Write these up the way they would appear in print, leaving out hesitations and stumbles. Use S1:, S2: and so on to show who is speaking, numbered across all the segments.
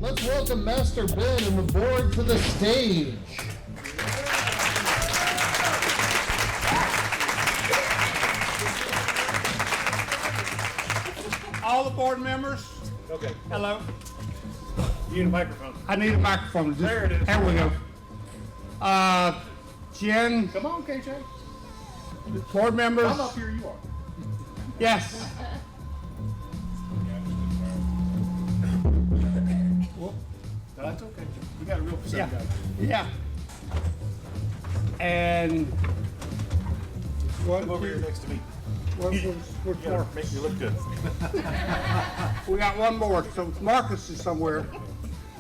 S1: Let's welcome Master Ben and the board to the stage.
S2: All the board members.
S3: Okay.
S2: Hello.
S3: You need a microphone.
S2: I need a microphone.
S3: There it is.
S2: There we go. Jen,
S3: Come on, KJ.
S2: board members.
S3: I'm up here, you are.
S2: Yes.
S3: No, that's okay. You got a real percent
S2: Yeah.
S3: guy.
S2: Yeah. And one,
S3: Come over here
S2: two,
S3: next to me.
S2: one,
S3: You gotta
S2: four.
S3: make me look good.
S2: We got one more, so Marcus is somewhere.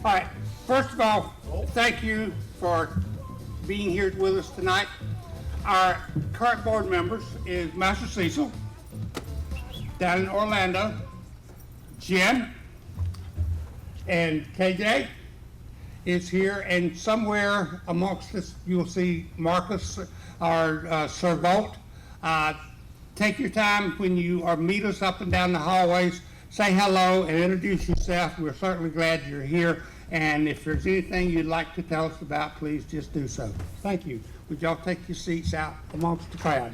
S2: All right, first of all, thank you for being here with us tonight. Our current board members is Master Cecil down in Orlando, Jen, and KJ is here, and somewhere amongst us you'll see Marcus, our Sir Volt. Take your time when you meet us up and down the hallways. Say hello and introduce yourself. We're certainly glad you're here. And if there's anything you'd like to tell us about, please just do so. Thank you. Would y'all take your seats out amongst the crowd?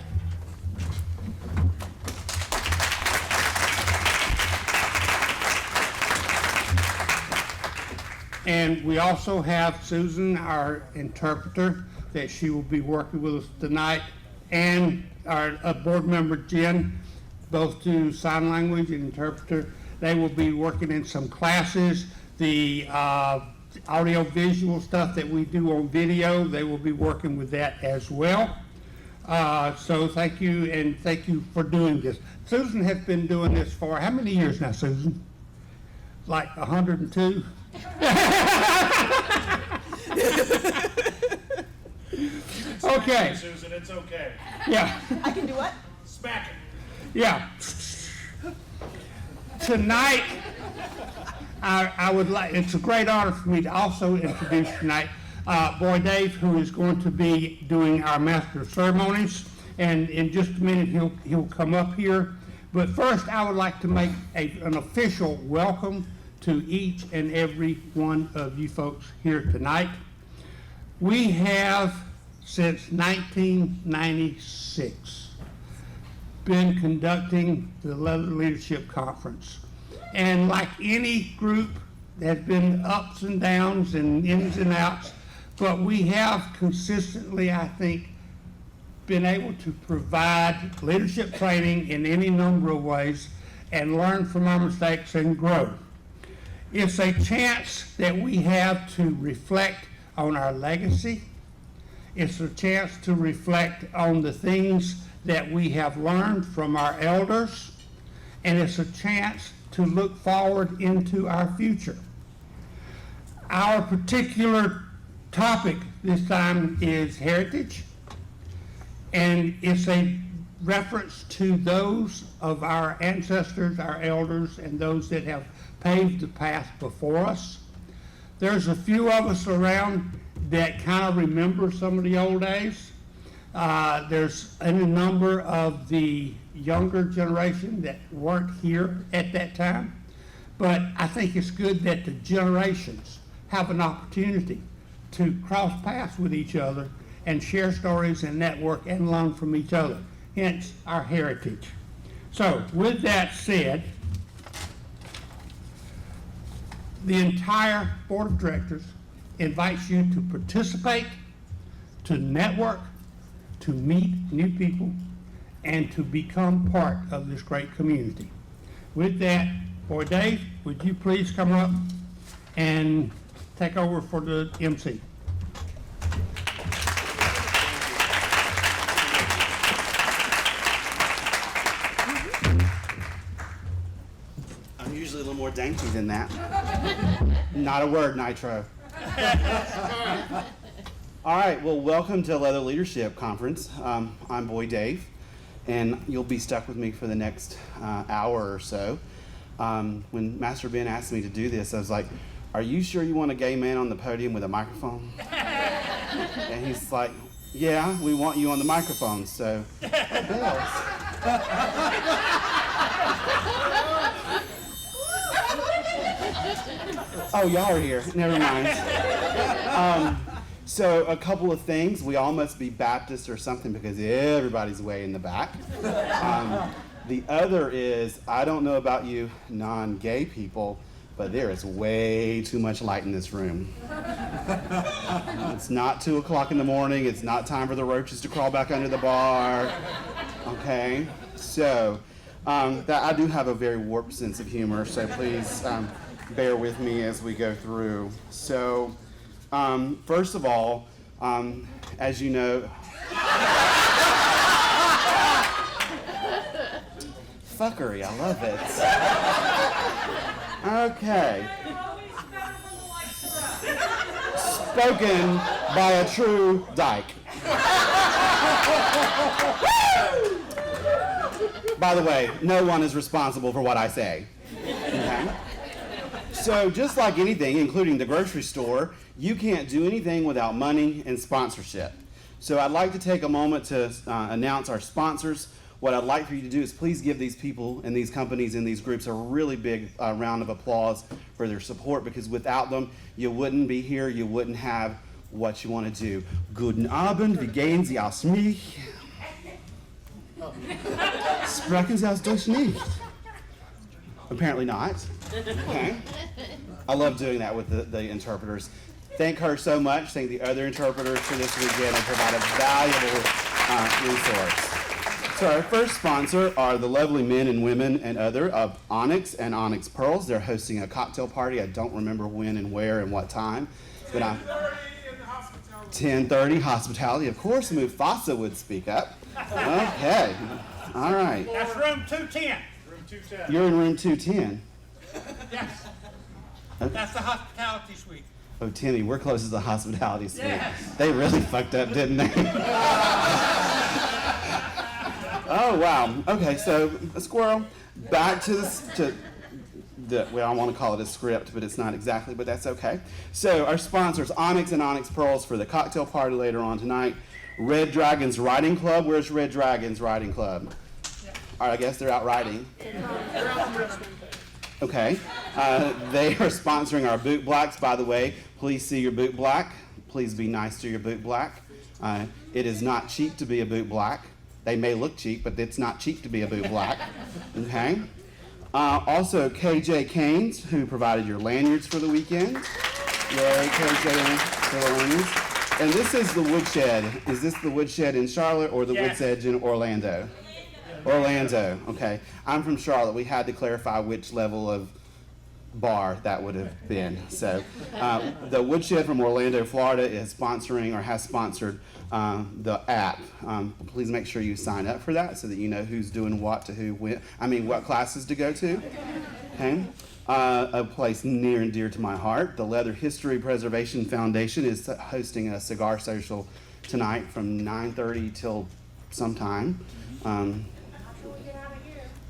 S2: And we also have Susan, our interpreter, that she will be working with us tonight, and our board member Jen, both do sign language and interpreter. They will be working in some classes. The audio visual stuff that we do on video, they will be working with that as well. So thank you, and thank you for doing this. Susan has been doing this for how many years now, Susan? Like 102? Okay.
S3: Susan, it's okay.
S2: Yeah.
S4: I can do what?
S3: Smack it.
S2: Yeah. Tonight, I would like, it's a great honor for me to also introduce tonight Boy Dave, who is going to be doing our Master of Ceremonies. And in just a minute, he'll come up here. But first, I would like to make an official welcome to each and every one of you folks here tonight. We have, since 1996, been conducting the Leather Leadership Conference. And like any group, there's been ups and downs and ins and outs, but we have consistently, I think, been able to provide leadership training in any number of ways and learn from our mistakes and grow. It's a chance that we have to reflect on our legacy. It's a chance to reflect on the things that we have learned from our elders, and it's a chance to look forward into our future. Our particular topic this time is heritage, and it's a reference to those of our ancestors, our elders, and those that have paved the path before us. There's a few of us around that kind of remember some of the old days. There's a number of the younger generation that weren't here at that time. But I think it's good that the generations have an opportunity to cross paths with each other and share stories and network and learn from each other, hence our heritage. So with that said, the entire board of directors invites you to participate, to network, to meet new people, and to become part of this great community. With that, Boy Dave, would you please come up and take over for the MC?
S5: I'm usually a little more dainty than that. Not a word, Nitro. All right, well, welcome to Leather Leadership Conference. I'm Boy Dave, and you'll be stuck with me for the next hour or so. When Master Ben asked me to do this, I was like, are you sure you want a gay man on the podium with a microphone? And he's like, Yeah, we want you on the microphone, so. Bells. Oh, y'all are here. Never mind. So a couple of things. We all must be Baptist or something because everybody's way in the back. The other is, I don't know about you non-gay people, but there is way too much light in this room. It's not 2 o'clock in the morning. It's not time for the roaches to crawl back under the bar. Okay? So, that I do have a very warped sense of humor, so please bear with me as we go through. So, first of all, as you know, fuckery, I love it. Okay. Spoken by a true dyke. By the way, no one is responsible for what I say. Okay? So just like anything, including the grocery store, you can't do anything without money and sponsorship. So I'd like to take a moment to announce our sponsors. What I'd like for you to do is please give these people and these companies and these groups a really big round of applause for their support, because without them, you wouldn't be here, you wouldn't have what you want to do. Guten Abend, wie gehen Sie aus mich? Sprechen Sie aus Deutsch nicht? Apparently not. Okay. I love doing that with the interpreters. Thank her so much. Thank the other interpreters for this weekend and provide a valuable resource. So our first sponsor are the lovely men and women and other of Onyx and Onyx Pearls. They're hosting a cocktail party. I don't remember when and where and what time. But 10:30 hospitality. Of course, Mufasa would speak up. Okay. All right.
S2: That's room 210.
S3: Room 210.
S5: You're in room 210.
S2: Yes.
S5: Okay.
S2: That's the hospitality suite.
S5: Oh, Timmy, we're close to the hospitality suite.
S2: Yes.
S5: They really fucked up, didn't they? Oh, wow. Okay, so a squirrel. Back to well, I want to call it a script, but it's not exactly, but that's okay. So our sponsors, Onyx and Onyx Pearls for the cocktail party later on tonight. Red Dragons Riding Club. Where's Red Dragons Riding Club? All right, I guess they're out riding. Okay. They are sponsoring our boot blacks, by the way. Please see your boot black. Please be nice to your boot black. It is not cheap to be a boot black. They may look cheap, but it's not cheap to be a boot black. Okay. Also, KJ Canes, who provided your lanyards for the weekend. Yay, KJ for the lanyards. And this is the Woodshed. Is this the Woodshed in Charlotte or the Woodshed in Orlando? Orlando, okay. I'm from Charlotte. We had to clarify which level of bar that would have been. So the Woodshed from Orlando, Florida is sponsoring or has sponsored the app. Please make sure you sign up for that so that you know who's doing what to who, when, what classes to go to. Okay. A place near and dear to my heart, the Leather History Preservation Foundation is hosting a cigar social tonight from 9:30 till sometime.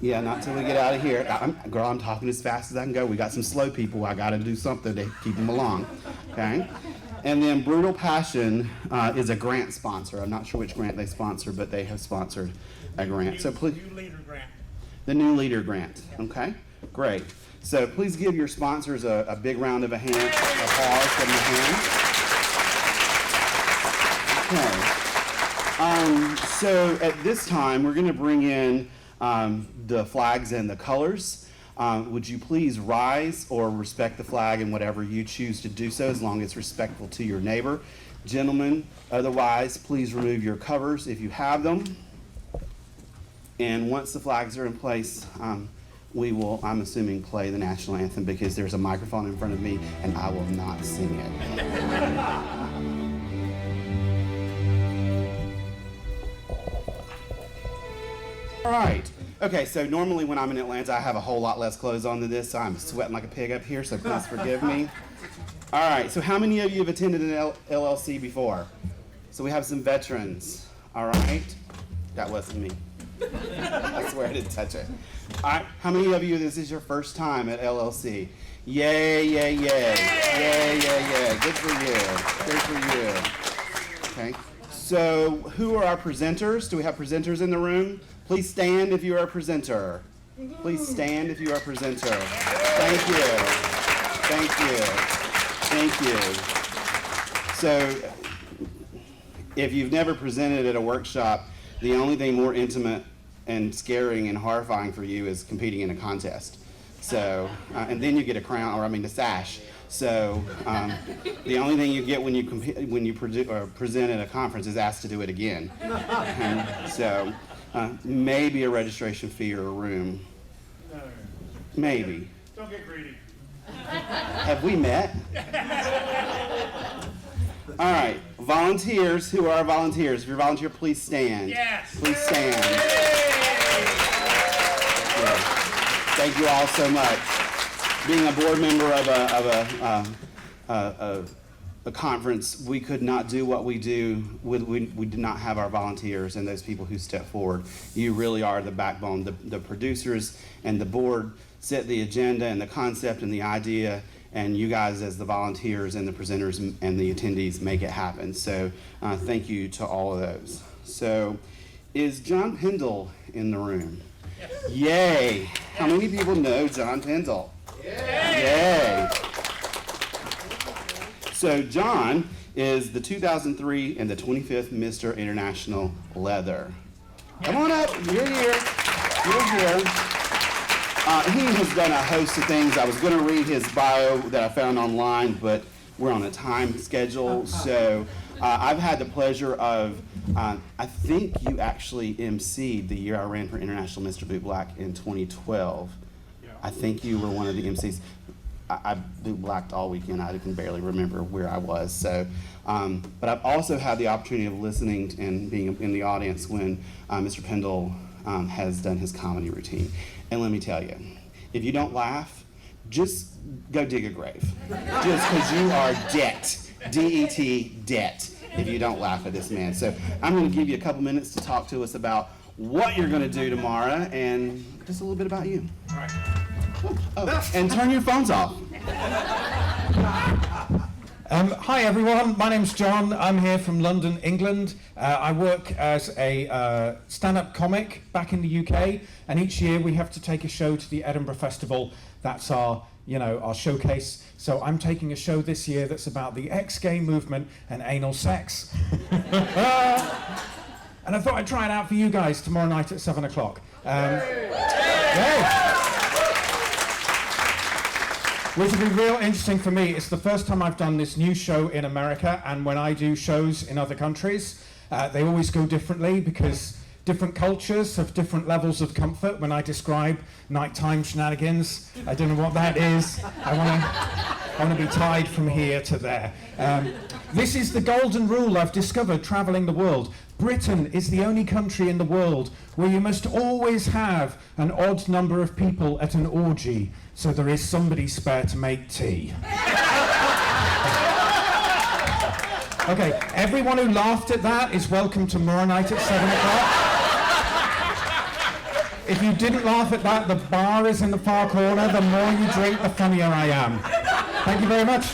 S5: Yeah, not till we get out of here. Girl, I'm talking as fast as I can go. We got some slow people. I got to do something to keep them along. Okay? And then Brutal Passion is a grant sponsor. I'm not sure which grant they sponsor, but they have sponsored a grant. So please,
S2: New leader grant.
S5: the New Leader Grant. Okay? Great. So please give your sponsors a big round of applause from the hand. Okay. So at this time, we're going to bring in the flags and the colors. Would you please rise or respect the flag in whatever you choose to do so, as long as it's respectful to your neighbor. Gentlemen, otherwise, please remove your covers if you have them. And once the flags are in place, we will, I'm assuming, play the national anthem, because there's a microphone in front of me and I will not sing it. All right. Okay, so normally when I'm in Atlanta, I have a whole lot less clothes on than this, so I'm sweating like a pig up here, so please forgive me. All right, so how many of you have attended an LLC before? So we have some veterans, all right? That wasn't me. I swear I didn't touch it. All right, how many of you, this is your first time at LLC? Yay, yay, yay. Yay, yay, yay. Good for you. Good for you. Okay. so who are our presenters? Do we have presenters in the room? Please stand if you are a presenter. Please stand if you are a presenter. Thank you. Thank you. Thank you. So, if you've never presented at a workshop, the only thing more intimate and scaring and horrifying for you is competing in a contest. So, and then you get a crown, or I mean a sash. So, the only thing you get when you present at a conference is asked to do it again. And so, maybe a registration fee or a room.
S3: No.
S5: Maybe.
S3: Don't get greedy.
S5: Have we met? All right, volunteers. Who are our volunteers? If you're a volunteer, please stand.
S3: Yes.
S5: Please stand. Yeah. Thank you all so much. Being a board member of a conference, we could not do what we do. We did not have our volunteers and those people who step forward. You really are the backbone. The producers and the board set the agenda and the concept and the idea, and you guys as the volunteers and the presenters and the attendees make it happen. So thank you to all of those. So is John Pendle in the room? Yes. Yay! How many people know John Pendle? Yay! So John is the 2003 and the 25th Mr. International Leather. Come on up, you're here. You're here. He has done a host of things. I was going to read his bio that I found online, but we're on a time schedule. So I've had the pleasure of, I think you actually emceed the year I ran for International Mr. Boot Black in 2012.
S3: Yeah.
S5: I think you were one of the MCs. I boot blacked all weekend. I can barely remember where I was. So, but I've also had the opportunity of listening and being in the audience when Mr. Pendle has done his comedy routine. And let me tell you, if you don't laugh, just go dig a grave. Just because you are debt, D-E-T, debt, if you don't laugh at this man. So I'm going to give you a couple minutes to talk to us about what you're going to do tomorrow and just a little bit about you.
S3: All right.
S5: Oh, and turn your phones off.
S4: Hi everyone, my name's John. I'm here from London, England. I work as a stand-up comic back in the UK, and each year we have to take a show to the Edinburgh Festival. That's our showcase. So I'm taking a show this year that's about the ex-gay movement and anal sex. And I thought I'd try it out for you guys tomorrow night at 7 o'clock. Yay! Which will be real interesting for me. It's the first time I've done this new show in America, and when I do shows in other countries, they always go differently because different cultures have different levels of comfort. When I describe nighttime shenanigans, I don't know what that is. I want to be tied from here to there. This is the golden rule I've discovered traveling the world. Britain is the only country in the world where you must always have an odd number of people at an orgy, so there is somebody spare to make tea. Okay, everyone who laughed at that is welcome tomorrow night at 7 o'clock. If you didn't laugh at that, the bar is in the far corner. The more you drink, the funnier I am. Thank you very much.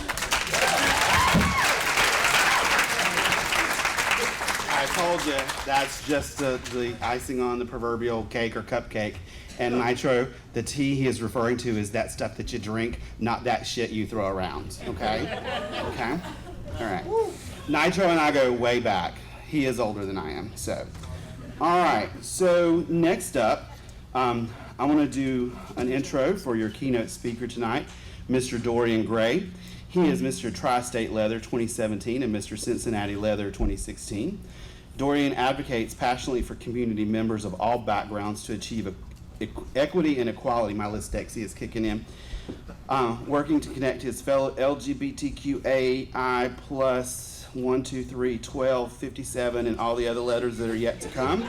S5: I told you, that's just the icing on the proverbial cake or cupcake. And Nitro, the tea he is referring to is that stuff that you drink, not that shit you throw around, okay? Okay? All right. Nitro and I go way back. He is older than I am, so. All right, so next up, I want to do an intro for your keynote speaker tonight, Mr. Dorian Gray. He is Mr. Tri-State Leather 2017 and Mr. Cincinnati Leather 2016. Dorian advocates passionately for community members of all backgrounds to achieve equity and equality. My dyslexia is kicking in. Working to connect his fellow LGBTQAI plus 1, 2, 3, 12, 57, and all the other letters that are yet to come.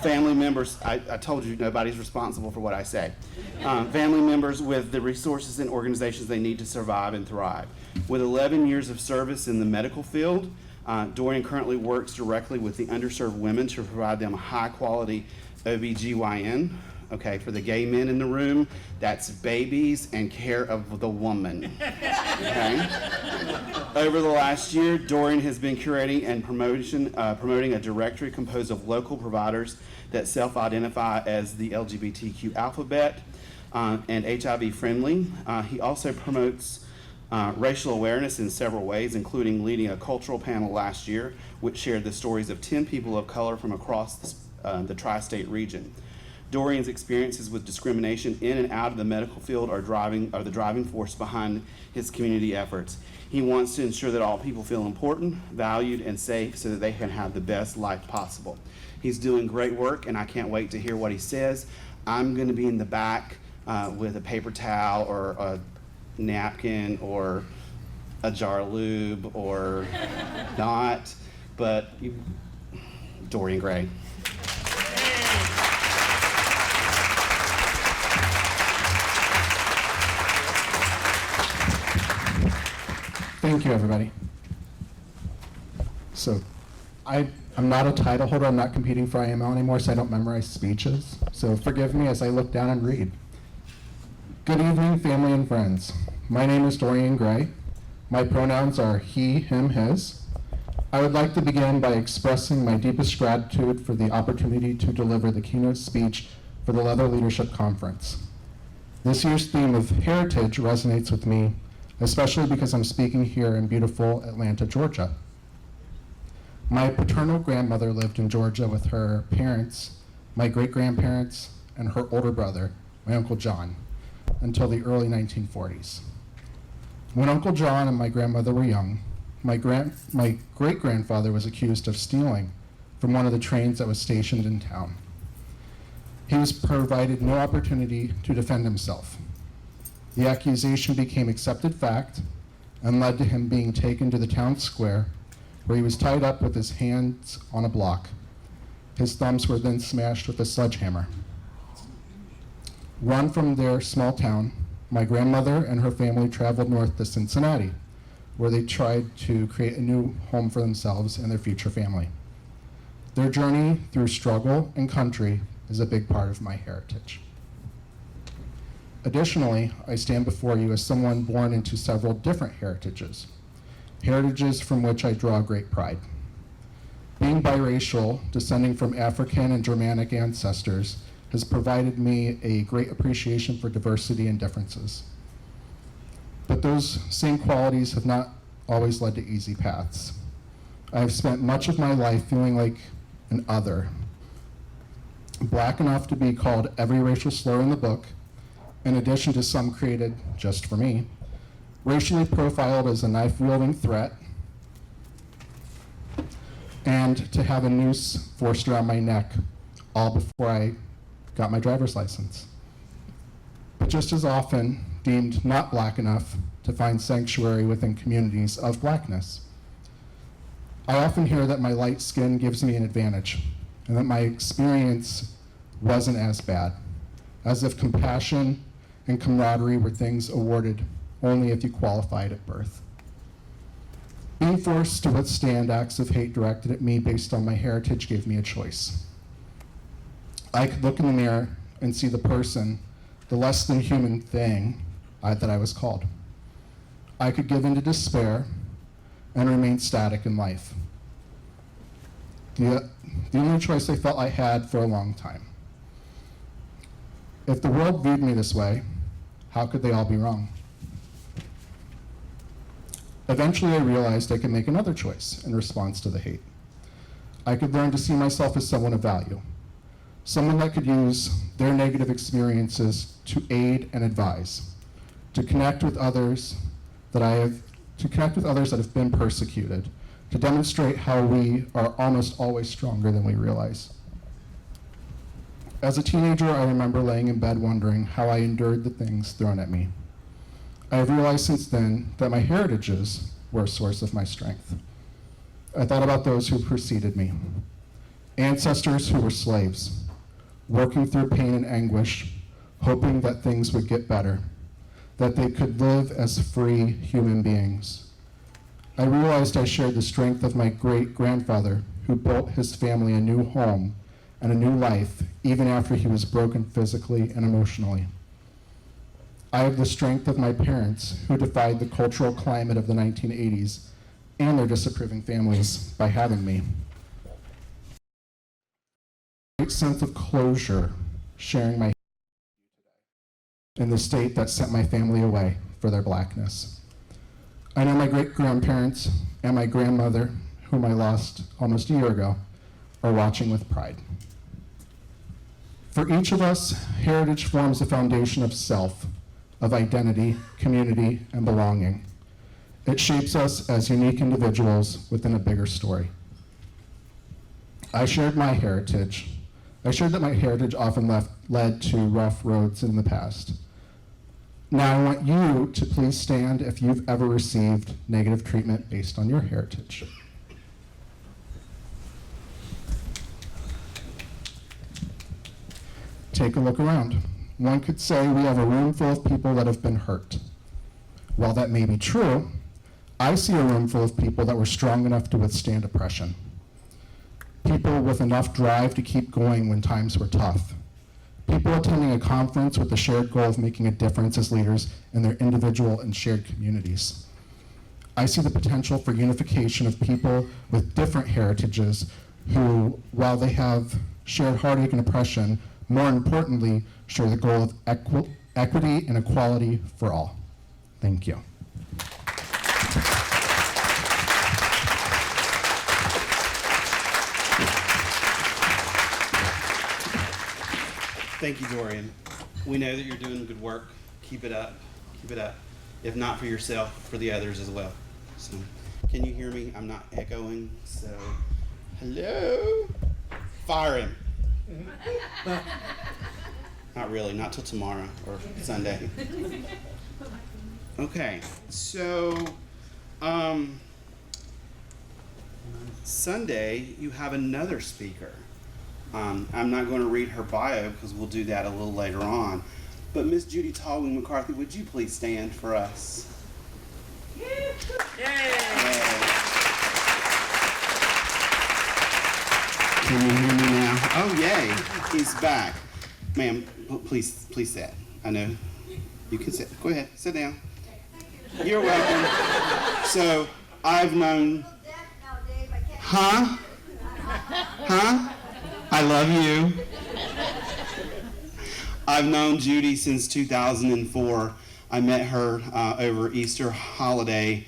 S5: Family members, I told you nobody's responsible for what I say. Family members with the resources and organizations they need to survive and thrive. With 11 years of service in the medical field, Dorian currently works directly with the underserved women to provide them high-quality OBGYN Okay, for the gay men in the room, that's babies and care of the woman. Okay? Over the last year, Dorian has been curating and promoting a directory composed of local providers that self-identify as the LGBTQ alphabet and HIV friendly. He also promotes racial awareness in several ways, including leading a cultural panel last year, which shared the stories of 10 people of color from across the tri-state region. Dorian's experiences with discrimination in and out of the medical field are the driving force behind his community efforts. He wants to ensure that all people feel important, valued, and safe so that they can have the best life possible. He's doing great work, and I can't wait to hear what he says. I'm going to be in the back with a paper towel or a napkin or a jar of lube or not, but Dorian Gray.
S6: Thank you, everybody. So, I'm not a title holder. I'm not competing for IML anymore, so I don't memorize speeches. So forgive me as I look down and read. Good evening, family and friends. My name is Dorian Gray. My pronouns are he, him, his. I would like to begin by expressing my deepest gratitude for the opportunity to deliver the keynote speech for the Leather Leadership Conference. This year's theme of heritage resonates with me, especially because I'm speaking here in beautiful Atlanta, Georgia. My paternal grandmother lived in Georgia with her parents, my great-grandparents, and her older brother, my Uncle John, until the early 1940s. When Uncle John and my grandmother were young, my great-grandfather was accused of stealing from one of the trains that was stationed in town. He was provided no opportunity to defend himself. The accusation became accepted fact and led to him being taken to the town square, where he was tied up with his hands on a block. His thumbs were then smashed with a sledgehammer. Run from their small town, my grandmother and her family traveled north to Cincinnati, where they tried to create a new home for themselves and their future family. Their journey through struggle and country is a big part of my heritage. Additionally, I stand before you as someone born into several different heritages from which I draw great pride. Being biracial, descending from African and Germanic ancestors, has provided me a great appreciation for diversity and differences. But those same qualities have not always led to easy paths. I have spent much of my life feeling like an other, Black enough to be called every racial slur in the book, in addition to some created just for me, racially profiled as a knife-wielding threat, and to have a noose forced around my neck, all before I got my driver's license. But just as often deemed not Black enough to find sanctuary within communities of Blackness. I often hear that my light skin gives me an advantage, and that my experience wasn't as bad, as if compassion and camaraderie were things awarded only if you qualified at birth. Being forced to withstand acts of hate directed at me based on my heritage gave me a choice. I could look in the mirror and see the person, the less than human thing that I was called. I could give in to despair and remain static in life. The only choice I felt I had for a long time. If the world viewed me this way, how could they all be wrong? Eventually, I realized I could make another choice in response to the hate. I could learn to see myself as someone of value, someone that could use their negative experiences to aid and advise, to connect with others that have been persecuted, to demonstrate how we are almost always stronger than we realize. As a teenager, I remember laying in bed wondering how I endured the things thrown at me. I have realized since then that my heritages were a source of my strength. I thought about those who preceded me, ancestors who were slaves, working through pain and anguish, hoping that things would get better, that they could live as free human beings. I realized I shared the strength of my great-grandfather who built his family a new home and a new life, even after he was broken physically and emotionally. I have the strength of my parents, who defied the cultural climate of the 1980s and their disapproving families by having me. A great sense of closure, sharing my in the state that sent my family away for their blackness. I know my great-grandparents and my grandmother, whom I lost almost a year ago, are watching with pride. For each of us, heritage forms a foundation of self, of identity, community, and belonging. It shapes us as unique individuals within a bigger story. I shared that my heritage often led to rough roads in the past. Now I want you to please stand if you've ever received negative treatment based on your heritage. Take a look around. One could say we have a room full of people that have been hurt. While that may be true, I see a room full of people that were strong enough to withstand oppression. People with enough drive to keep going when times were tough. People attending a conference with the shared goal of making a difference as leaders in their individual and shared communities. I see the potential for unification of people with different heritages who, while they have shared heartache and oppression, more importantly, share the goal of equity and equality for all. Thank you.
S5: Thank you, Dorian. We know that you're doing good work. Keep it up. Keep it up. If not for yourself, for the others as well. So, can you hear me? I'm not echoing. So, hello? Fire him. Not really. Not till tomorrow or Sunday. Okay. So, Sunday you have another speaker. I'm not going to read her bio because we'll do that a little later on. But Miss Judy Tallwing McCarthy, would you please stand for us? Yay! Can you hear me now? Oh, yay! He's back. Ma'am, please sit. I know you can sit. Go ahead, sit down. You're welcome. So I've known. Huh? I love you. I've known Judy since 2004. I met her over Easter holiday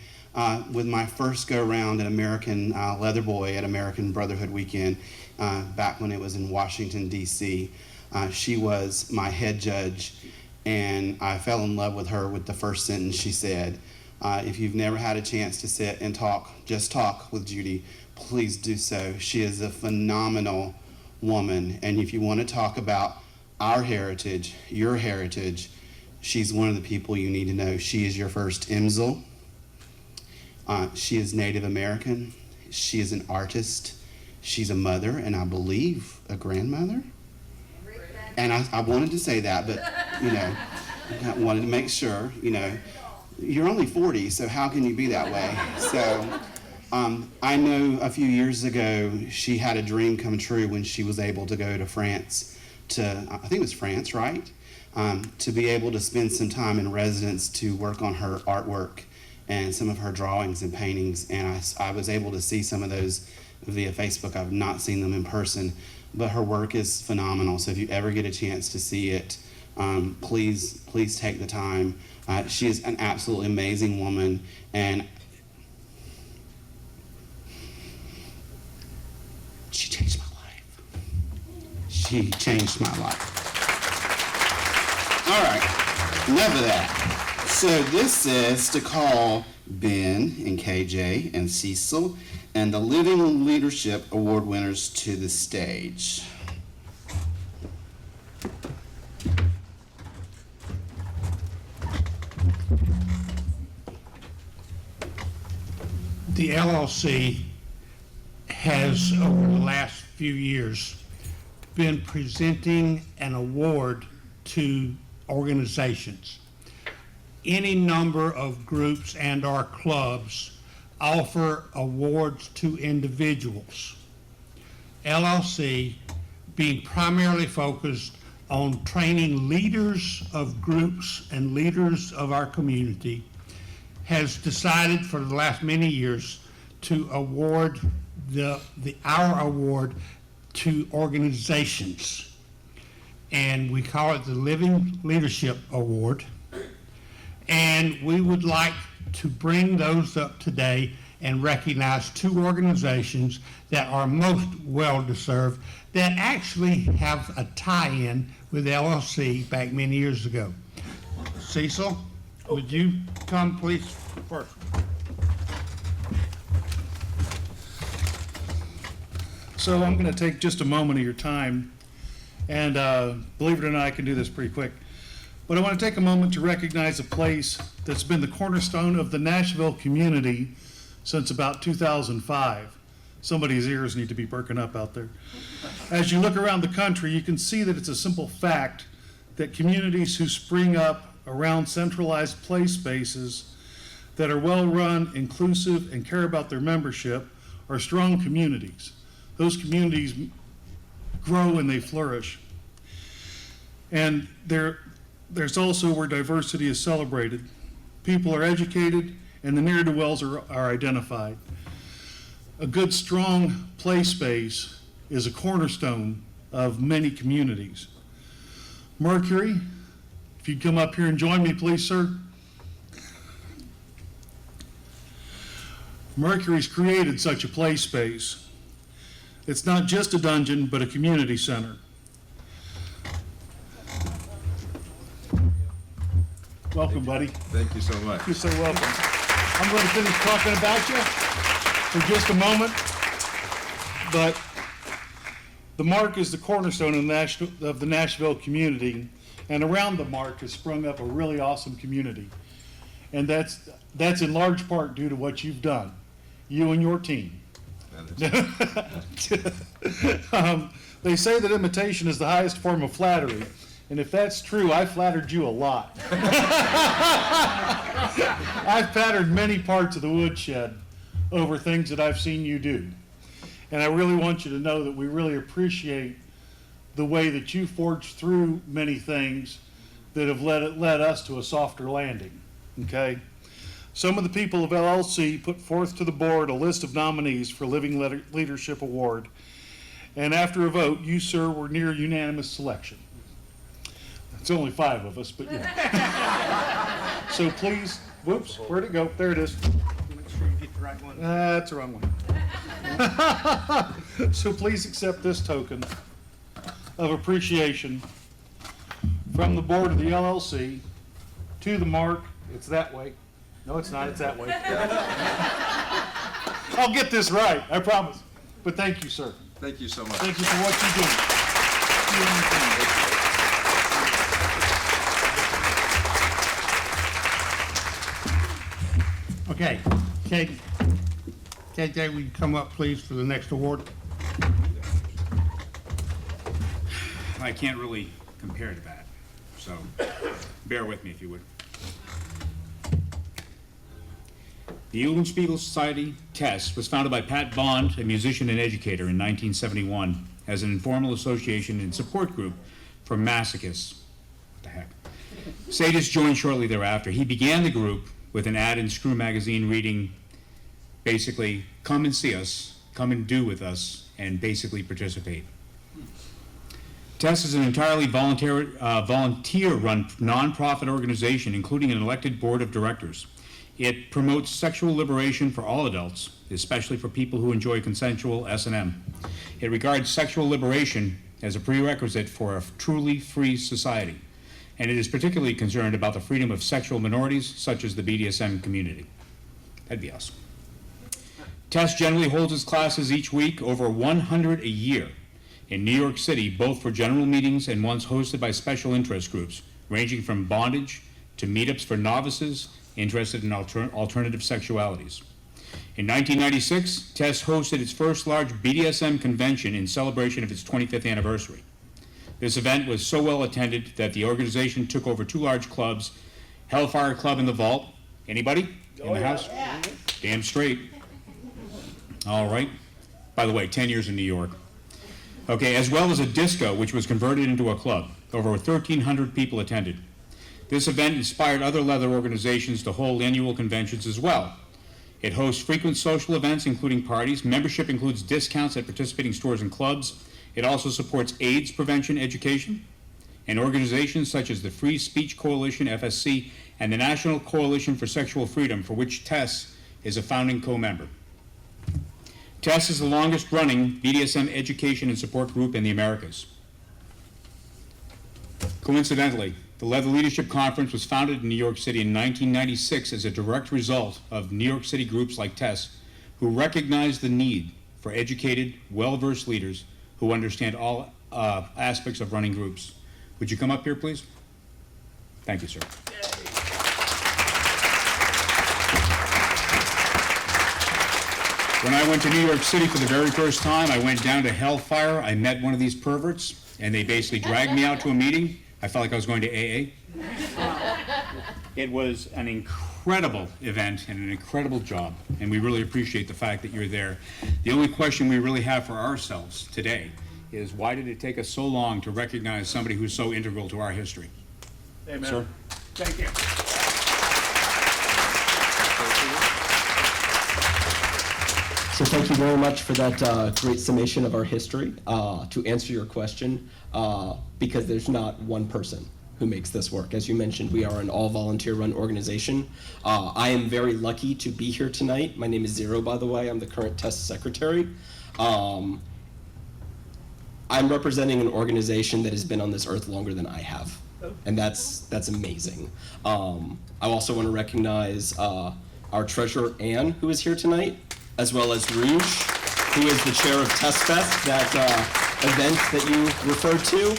S5: with my first go-round at American Leather Boy at American Brotherhood Weekend back when it was in Washington, D.C. She was my head judge, and I fell in love with her with the first sentence she said. If you've never had a chance to sit and just talk with Judy, please do so. She is a phenomenal woman, and if you want to talk about our heritage, your heritage, she's one of the people you need to know. She is your first IMSL. She is Native American. She is an artist. She's a mother, and I believe a grandmother. And I wanted to say that, but, I wanted to make sure, you're only 40, so how can you be that way? So I know a few years ago, she had a dream come true when she was able to go to France I think it was France, right? To be able to spend some time in residence to work on her artwork and some of her drawings and paintings. And I was able to see some of those via Facebook. I've not seen them in person, but her work is phenomenal. So if you ever get a chance to see it, please take the time. She is an absolutely amazing woman, and she changed my life. She changed my life. All right, enough of that. So this is to call Ben and KJ and Cecil and the Living Leadership Award winners to the stage.
S2: The LLC has, over the last few years, been presenting an award to organizations. Any number of groups and or clubs offer awards to individuals. LLC, being primarily focused on training leaders of groups and leaders of our community, has decided for the last many years to award our award to organizations. And we call it the Living Leadership Award. And we would like to bring those up today and recognize two organizations that are most well-deserved, that actually have a tie-in with LLC back many years ago. Cecil, would you come please first?
S3: So I'm going to take just a moment of your time, and believe it or not, I can do this pretty quick. But I want to take a moment to recognize a place that's been the cornerstone of the Nashville community since about 2005. Somebody's ears need to be perking up out there. As you look around the country, you can see that it's a simple fact that communities who spring up around centralized play spaces that are well-run, inclusive, and care about their membership are strong communities. Those communities grow and they flourish. And there's also where diversity is celebrated. People are educated and the ne'er-do-wells are identified. A good, strong play space is a cornerstone of many communities. Mercury, if you'd come up here and join me, please, sir. Mercury's created such a play space. It's not just a dungeon, but a community center. Welcome, buddy.
S7: Thank you so much.
S3: You're so welcome. I'm going to finish talking about you for just a moment, but the Mark is the cornerstone of the Nashville community, and around the Mark has sprung up a really awesome community, and that's in large part due to what you've done, you and your team. They say that imitation is the highest form of flattery, and if that's true, I flattered you a lot. I've flattered many parts of the woodshed over things that I've seen you do. And I really want you to know that we really appreciate the way that you forged through many things that have led us to a softer landing, okay? Some of the people of LLC put forth to the board a list of nominees for Living Leadership Award. And after a vote, you, sir, were near unanimous selection. It's only 5 of us, but yeah. So please, whoops, where'd it go? There it is.
S2: Make sure you get the right one.
S3: That's the wrong one. So please accept this token of appreciation from the board of the LLC to the Mark. It's that way. No, it's not. It's that way. I'll get this right, I promise. But thank you, sir.
S7: Thank you so much.
S3: Thank you for what you do.
S2: Okay, KJ, will you come up please for the next award?
S8: I can't really compare to that, so bear with me if you would. The Eulenspiegel Society Test was founded by Pat Bond, a musician and educator, in 1971 as an informal association and support group for masochists. What the heck? Sadists joined shortly thereafter. He began the group with an ad in Screw magazine reading, basically, come and see us, come and do with us, and basically participate. TESS is an entirely volunteer-run nonprofit organization, including an elected board of directors. It promotes sexual liberation for all adults, especially for people who enjoy consensual S&M. It regards sexual liberation as a prerequisite for a truly free society, and it is particularly concerned about the freedom of sexual minorities, such as the BDSM community. That'd be awesome. TESS generally holds its classes each week, over 100 a year, in New York City, both for general meetings and ones hosted by special interest groups, ranging from bondage to meetups for novices interested in alternative sexualities. In 1996, TESS hosted its first large BDSM convention in celebration of its 25th anniversary. This event was so well attended that the organization took over 2 large clubs, Hellfire Club in the Vault. Anybody in the house? Yeah. Damn straight. All right. By the way, 10 years in New York. Okay, as well as a disco, which was converted into a club. Over 1,300 people attended. This event inspired other leather organizations to hold annual conventions as well. It hosts frequent social events, including parties. Membership includes discounts at participating stores and clubs. It also supports AIDS prevention education, and organizations such as the Free Speech Coalition, FSC, and the National Coalition for Sexual Freedom, for which Tess is a founding co-member. Tess is the longest-running BDSM education and support group in the Americas. Coincidentally, the Leather Leadership Conference was founded in New York City in 1996 as a direct result of New York City groups like Tess, who recognized the need for educated, well-versed leaders who understand all aspects of running groups. Would you come up here, please? Thank you, sir. When I went to New York City for the very first time, I went down to Hellfire. I met one of these perverts, and they basically dragged me out to a meeting. I felt like I was going to AA. It was an incredible event and an incredible job, and we really appreciate the fact that you're there. The only question we really have for ourselves today is, why did it take us so long to recognize somebody who's so integral to our history?
S3: Amen.
S8: Sir?
S3: Thank you.
S7: So thank you very much for that great summation of our history. To answer your question, because there's not one person who makes this work. As you mentioned, we are an all-volunteer run organization. I am very lucky to be here tonight. My name is Zero, by the way. I'm the current test secretary. I'm representing an organization that has been on this earth longer than I have, and that's amazing. I also want to recognize our treasurer, Anne, who is here tonight, as well as Rouge, who is the chair of Test Fest, that event that you referred to.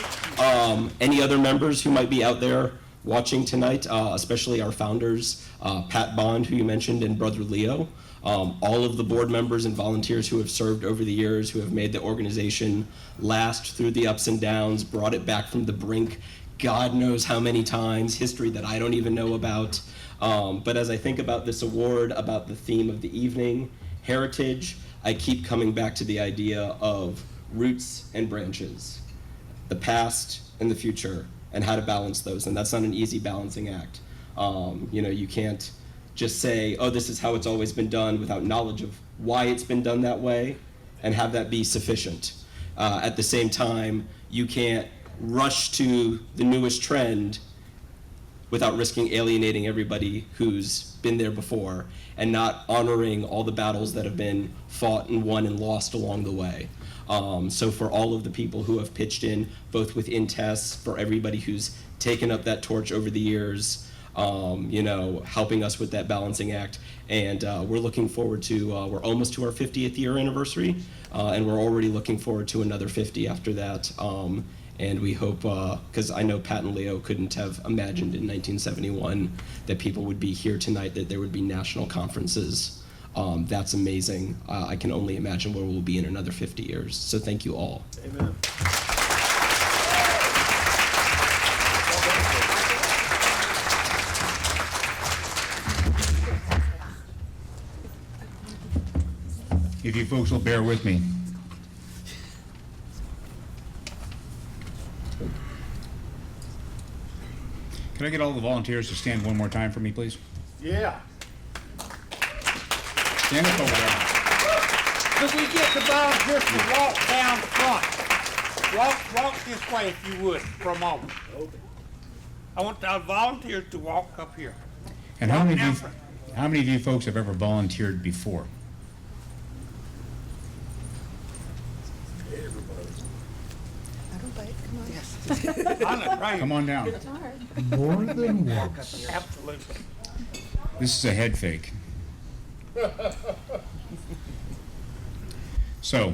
S7: Any other members who might be out there watching tonight, especially our founders, Pat Bond, who you mentioned, and Brother Leo. All of the board members and volunteers who have served over the years, who have made the organization last through the ups and downs, brought it back from the brink, God knows how many times, history that I don't even know about. But as I think about this award, about the theme of the evening, heritage, I keep coming back to the idea of roots and branches, the past and the future, and how to balance those. And that's not an easy balancing act. You can't just say, oh, this is how it's always been done, without knowledge of why it's been done that way, and have that be sufficient. At the same time, you can't rush to the newest trend without risking alienating everybody who's been there before, and not honoring all the battles that have been fought and won and lost along the way. So for all of the people who have pitched in, both within TESS, for everybody who's taken up that torch over the years, helping us with that balancing act. And we're looking forward to, we're almost to our 50th year anniversary, and we're already looking forward to another 50 after that. And we hope, because I know Pat and Leo couldn't have imagined in 1971 that people would be here tonight, that there would be national conferences. That's amazing. I can only imagine where we'll be in another 50 years. So thank you all.
S3: Amen.
S8: If you folks will bear with me. Can I get all the volunteers to stand one more time for me, please?
S1: Yeah.
S8: Stand up over there.
S2: Could we get the volunteers to walk down front? Walk this way if you would, for a moment. I want the volunteers to walk up here.
S8: And how many of you folks have ever volunteered before? Come on down.
S1: More than once.
S2: Absolutely.
S8: This is a head fake. So,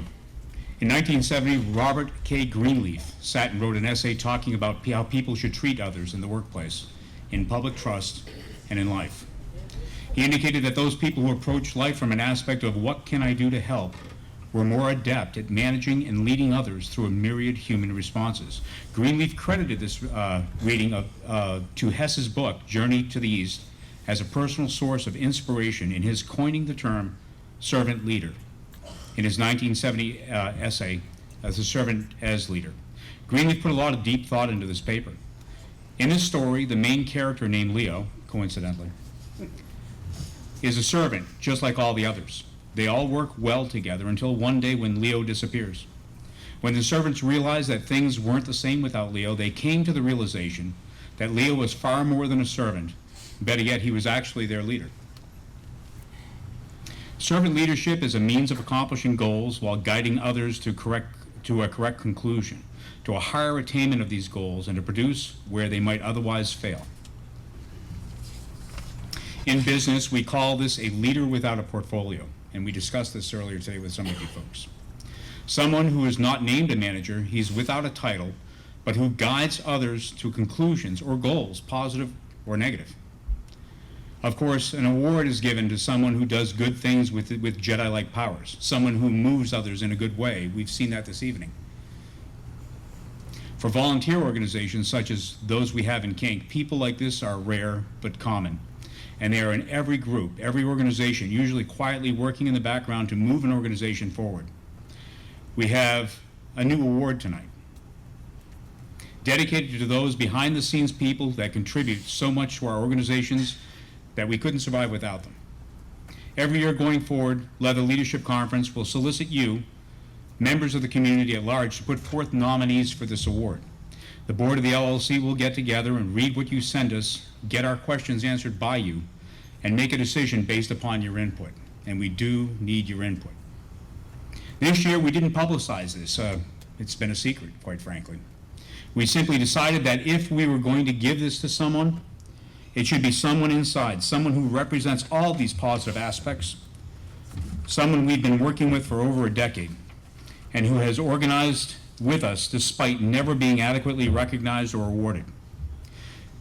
S8: in 1970, Robert K. Greenleaf sat and wrote an essay talking about how people should treat others in the workplace, in public trust, and in life. He indicated that those people who approach life from an aspect of what can I do to help were more adept at managing and leading others through a myriad human responses. Greenleaf credited this reading to Hess's book, Journey to the East, as a personal source of inspiration in his coining the term servant leader. In his 1970 essay, as a servant as leader. Greenleaf put a lot of deep thought into this paper. In this story, the main character named Leo, coincidentally, is a servant, just like all the others. They all work well together until one day when Leo disappears. When the servants realized that things weren't the same without Leo, they came to the realization that Leo was far more than a servant. Better yet, he was actually their leader. Servant leadership is a means of accomplishing goals while guiding others to a correct conclusion, to a higher attainment of these goals, and to produce where they might otherwise fail. In business, we call this a leader without a portfolio, and we discussed this earlier today with some of you folks. Someone who is not named a manager, he's without a title, but who guides others to conclusions or goals, positive or negative. Of course, an award is given to someone who does good things with Jedi-like powers, someone who moves others in a good way. We've seen that this evening. For volunteer organizations such as those we have in Kink, people like this are rare but common. And they are in every group, every organization, usually quietly working in the background to move an organization forward. We have a new award tonight, dedicated to those behind-the-scenes people that contribute so much to our organizations that we couldn't survive without them. Every year going forward, Leather Leadership Conference will solicit you, members of the community at large, to put forth nominees for this award. The board of the LLC will get together and read what you send us, get our questions answered by you, and make a decision based upon your input. And we do need your input. This year, we didn't publicize this. It's been a secret, quite frankly. We simply decided that if we were going to give this to someone, it should be someone inside, someone who represents all these positive aspects, someone we've been working with for over a decade, and who has organized with us despite never being adequately recognized or awarded.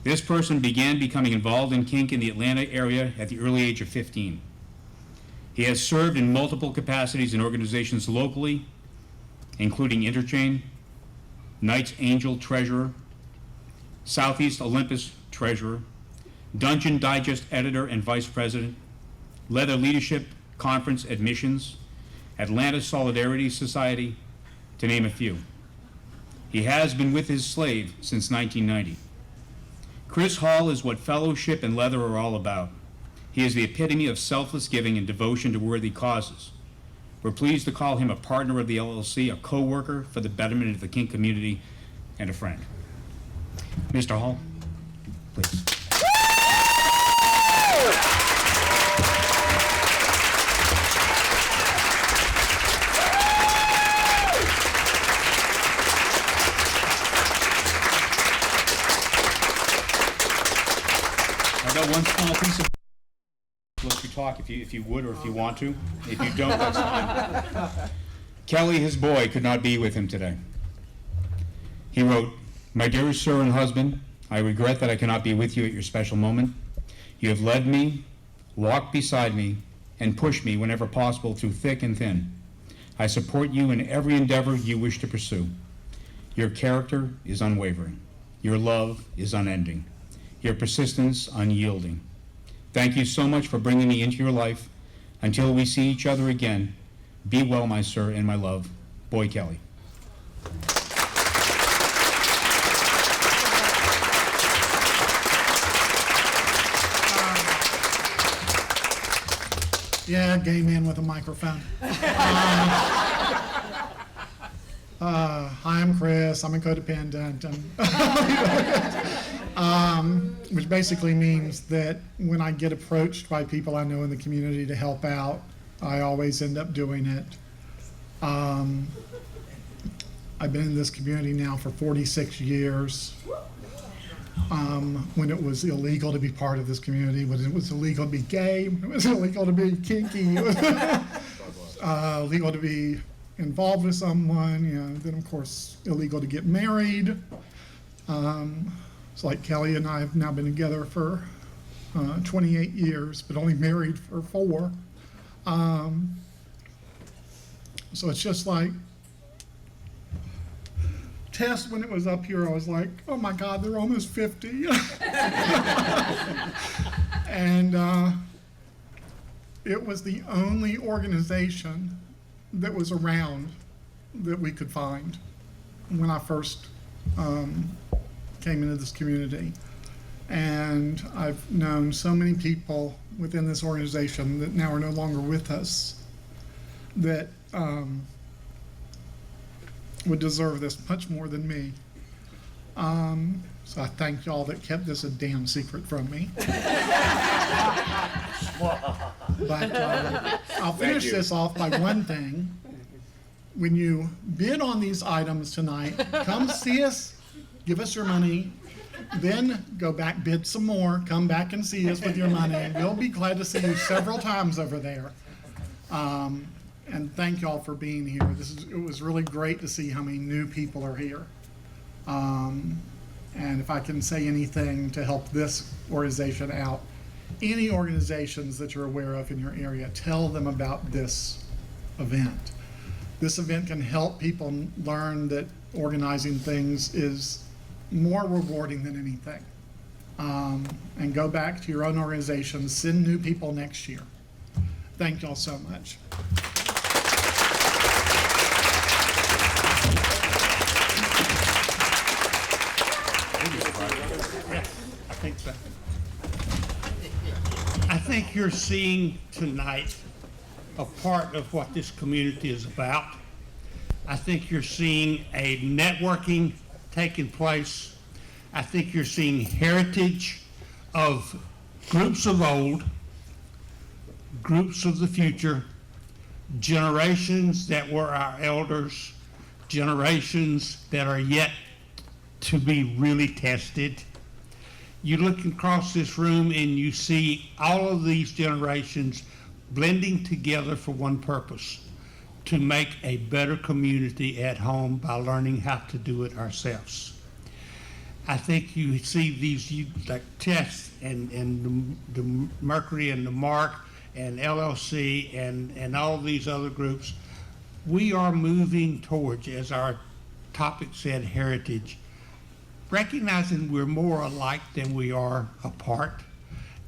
S8: This person began becoming involved in Kink in the Atlanta area at the early age of 15. He has served in multiple capacities in organizations locally, including Interchain, Knights Angel Treasurer, Southeast Olympus Treasurer, Dungeon Digest Editor and Vice President, Leather Leadership Conference Admissions, Atlanta Solidarity Society, to name a few. He has been with his slave since 1990. Chris Hall is what fellowship and leather are all about. He is the epitome of selfless giving and devotion to worthy causes. We're pleased to call him a partner of the LLC, a co-worker for the betterment of the Kink community, and a friend. Mr. Hall, please. I got one small piece of let you talk if you would or if you want to. If you don't, that's fine. Kelly, his boy, could not be with him today. He wrote, "My dearest sir and husband, I regret that I cannot be with you at your special moment. You have led me, walked beside me, and pushed me whenever possible through thick and thin. I support you in every endeavor you wish to pursue. Your character is unwavering. Your love is unending. Your persistence unyielding. Thank you so much for bringing me into your life. Until we see each other again, be well, my sir, and my love, Boy Kelly."
S9: Yeah, gay man with a microphone. Hi, I'm Chris. I'm a codependent. Which basically means that when I get approached by people I know in the community to help out, I always end up doing it. I've been in this community now for 46 years. When it was illegal to be part of this community, when it was illegal to be gay, when it was illegal to be kinky, it was illegal to be involved with someone, then of course illegal to get married. It's like Kelly and I have now been together for 28 years, but only married for 4. So it's just like, Tess, when it was up here, I was like, oh my God, they're almost 50. And it was the only organization that was around that we could find when I first came into this community. And I've known so many people within this organization that now are no longer with us that would deserve this much more than me. So I thank y'all that kept this a damn secret from me. But I'll finish this off by one thing. When you bid on these items tonight, come see us, give us your money, then go back, bid some more, come back and see us with your money. We'll be glad to see you several times over there. And thank y'all for being here. It was really great to see how many new people are here. And if I can say anything to help this organization out, any organizations that you're aware of in your area, tell them about this event. This event can help people learn that organizing things is more rewarding than anything. And go back to your own organizations, send new people next year. Thank y'all so much.
S2: I think so. I think you're seeing tonight a part of what this community is about. I think you're seeing a networking taking place. I think you're seeing heritage of groups of old, groups of the future, generations that were our elders, generations that are yet to be really tested. You look across this room and you see all of these generations blending together for one purpose, to make a better community at home by learning how to do it ourselves. I think you see these like tests and the Mercury and the Mark and LLC and all these other groups. We are moving towards, as our topic said, heritage, recognizing we're more alike than we are apart,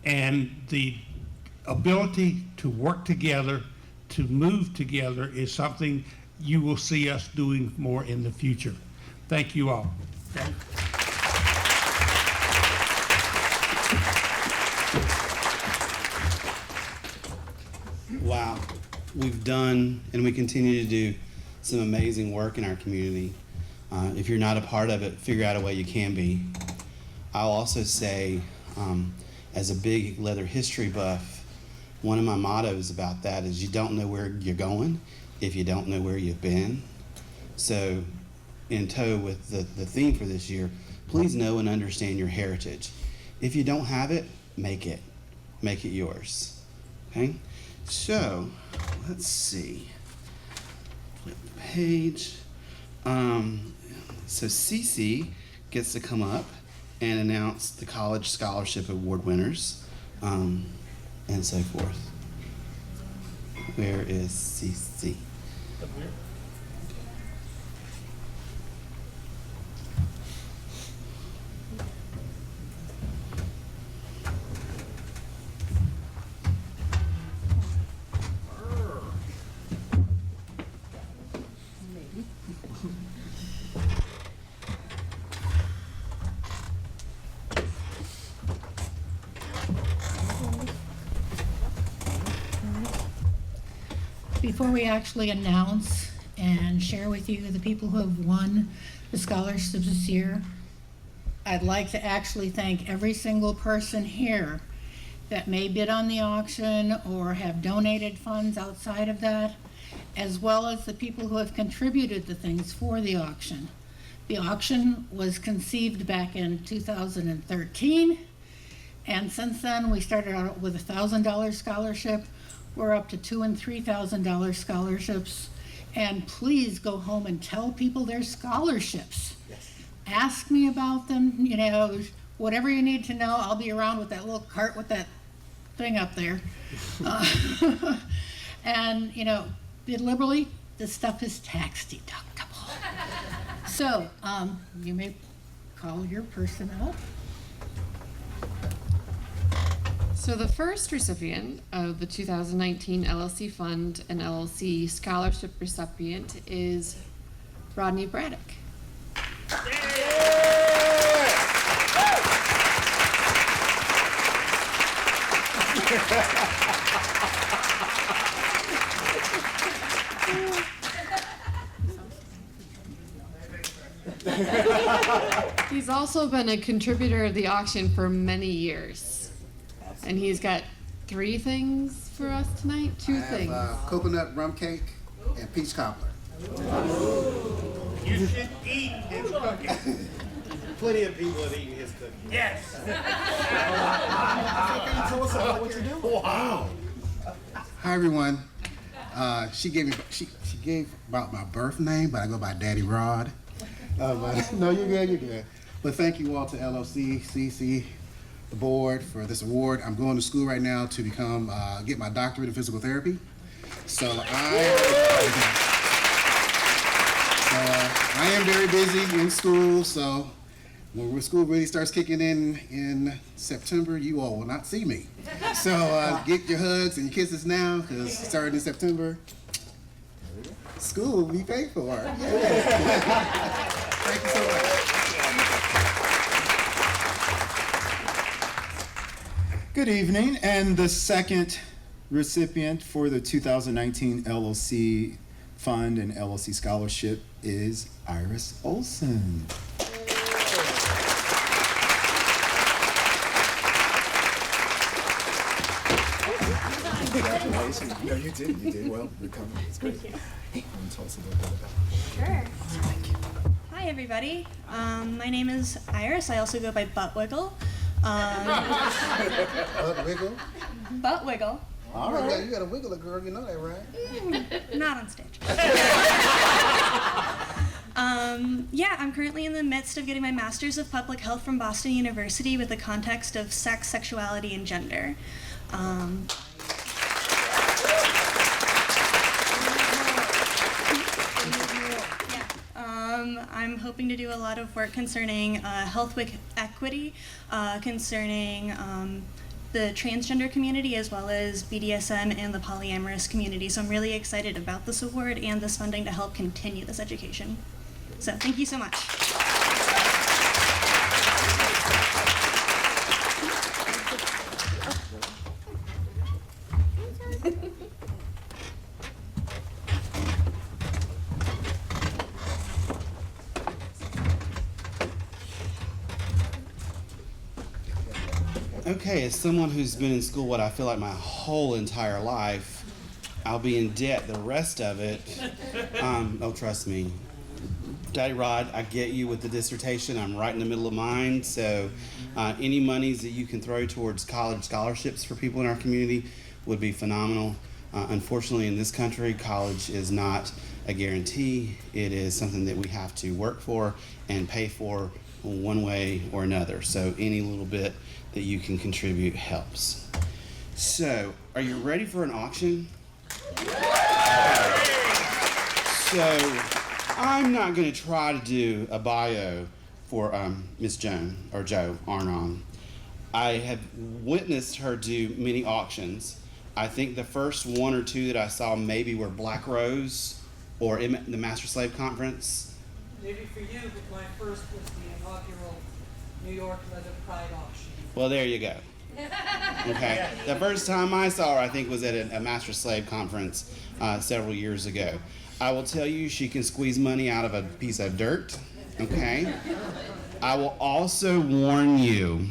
S2: and the ability to work together, to move together is something you will see us doing more in the future. Thank you all. Okay.
S5: Wow, we've done and we continue to do some amazing work in our community. If you're not a part of it, figure out a way you can be. I'll also say, as a big leather history buff, one of my mottos about that is you don't know where you're going if you don't know where you've been. So in tow with the theme for this year, please know and understand your heritage. If you don't have it, make it yours, okay? So, let's see, flip the page. So Cece gets to come up and announce the College Scholarship Award winners, and so forth. Where is Cece?
S10: Before we actually announce and share with you the people who have won the scholarships this year, I'd like to actually thank every single person here that may bid on the auction or have donated funds outside of that, as well as the people who have contributed the things for the auction. The auction was conceived back in 2013, and since then we started out with a $1,000 scholarship. We're up to $2,000 and $3,000 scholarships, and please go home and tell people their scholarships. Yes. Ask me about them, you know, whatever you need to know. I'll be around with that little cart with that thing up there. And, you know, bid liberally, this stuff is tax deductible. So, you may call your person up.
S11: So the first recipient of the 2019 LLC Fund and LLC Scholarship recipient is Rodney Braddock. He's also been a contributor of the auction for many years. And he's got 3 things for us tonight? 2 things.
S12: Coconut rum cake and peach cobbler.
S2: You should eat his cookies.
S5: Plenty of people have eaten his cookies.
S2: Yes.
S12: Tell us about what you're doing.
S2: Wow.
S12: Hi everyone. She gave about my birth name, but I go by Daddy Rod. No, you're good, you're good. But thank you all to LLC, CC, the board for this award. I'm going to school right now to become get my doctorate in physical therapy. So I am very busy in school. So when school really starts kicking in September, you all will not see me. So get your hugs and your kisses now, because starting in September, school will be paid for. Yeah. Thank you so much.
S13: Good evening, and the second recipient for the 2019 LLC Fund and LLC Scholarship is Iris Olson.
S14: Congratulations. No, you did well. You're coming. It's great. Tell us a little bit about it.
S15: Sure. Hi, everybody. My name is Iris. I also go by Butt Wiggle.
S12: Butt wiggle?
S15: Butt Wiggle.
S12: All right. Yeah, you got to wiggle it, girl. You know that, right?
S15: Not on stage. Yeah, I'm currently in the midst of getting my Master's of Public Health from Boston University with the context of sex, sexuality, and gender. I'm hoping to do a lot of work concerning health equity, concerning the transgender community, as well as BDSM and the polyamorous community. So I'm really excited about this award and this funding to help continue this education. So thank you so much.
S5: Okay, as someone who's been in school what I feel like my whole entire life, I'll be in debt the rest of it. Oh, trust me. Daddy Rod, I get you with the dissertation. I'm right in the middle of mine. So any monies that you can throw towards college scholarships for people in our community would be phenomenal. Unfortunately, in this country, college is not a guarantee. It is something that we have to work for and pay for one way or another. So any little bit that you can contribute helps. So, are you ready for an auction? So, I'm not going to try to do a bio for Miss Joan, or Jo Arnon. I have witnessed her do many auctions. I think the first 1 or 2 that I saw maybe were Black Rose or the Master Slave Conference.
S16: Maybe for you, but my first was the inaugural New York Leather Pride auction.
S5: Well, there you go. Okay. The first time I saw her, I think, was at a Master Slave Conference several years ago. I will tell you, she can squeeze money out of a piece of dirt. Okay. I will also warn you.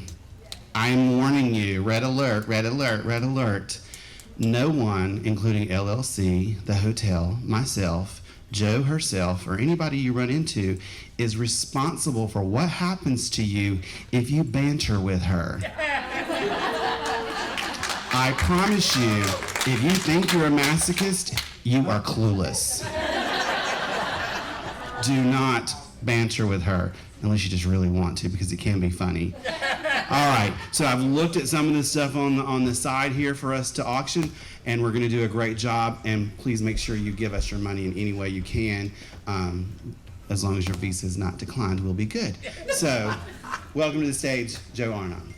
S5: I am warning you. Red alert, red alert, red alert. No one, including LLC, the hotel, myself, Jo herself, or anybody you run into, is responsible for what happens to you if you banter with her. I promise you, if you think you're a masochist, you are clueless. Do not banter with her, unless you just really want to, because it can be funny. All right, so I've looked at some of the stuff on the side here for us to auction, and we're gonna do a great job, and please make sure you give us your money in any way you can. As long as your visa is not declined, we'll be good. So, welcome to the stage, Jo Arnon.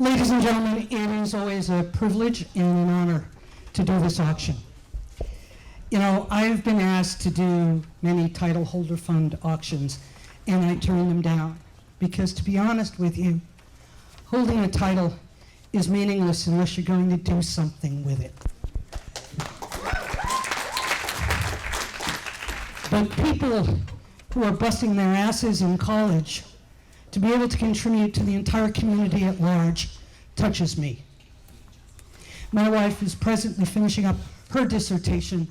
S17: Ladies and gentlemen, it is always a privilege and an honor to do this auction. You know, I've been asked to do many title holder fund auctions, and I turn them down because, to be honest with you, holding a title is meaningless unless you're going to do something with it. But people who are busting their asses in college to be able to contribute to the entire community at large touches me. My wife is presently finishing up her dissertation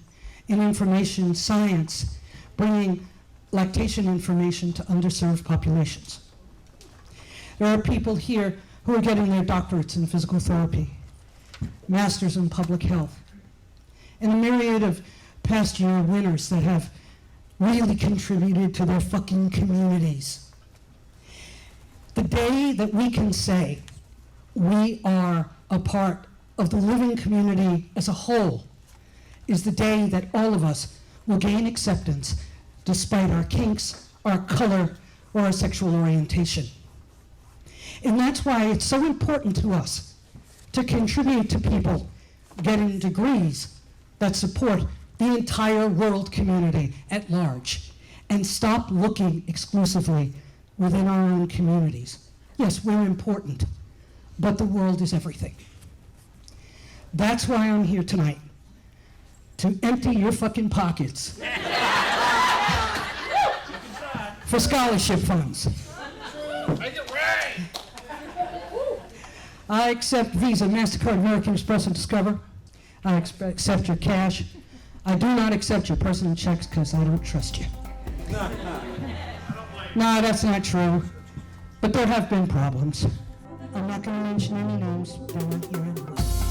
S17: in information science, bringing lactation information to underserved populations. There are people here who are getting their doctorates in physical therapy, masters in public health, and a myriad of past year winners that have really contributed to their fucking communities. The day that we can say we are a part of the living community as a whole is the day that all of us will gain acceptance despite our kinks, our color, or our sexual orientation. And that's why it's so important to us to contribute to people getting degrees that support the entire world community at large and stop looking exclusively within our own communities. Yes, we're important, but the world is everything. That's why I'm here tonight, to empty your fucking pockets for scholarship funds. I accept Visa, MasterCard, American Express, and Discover. I accept your cash. I do not accept your personal checks because I don't trust you. No, that's not true. But there have been problems. I'm not going to mention any names. They're not here anyway.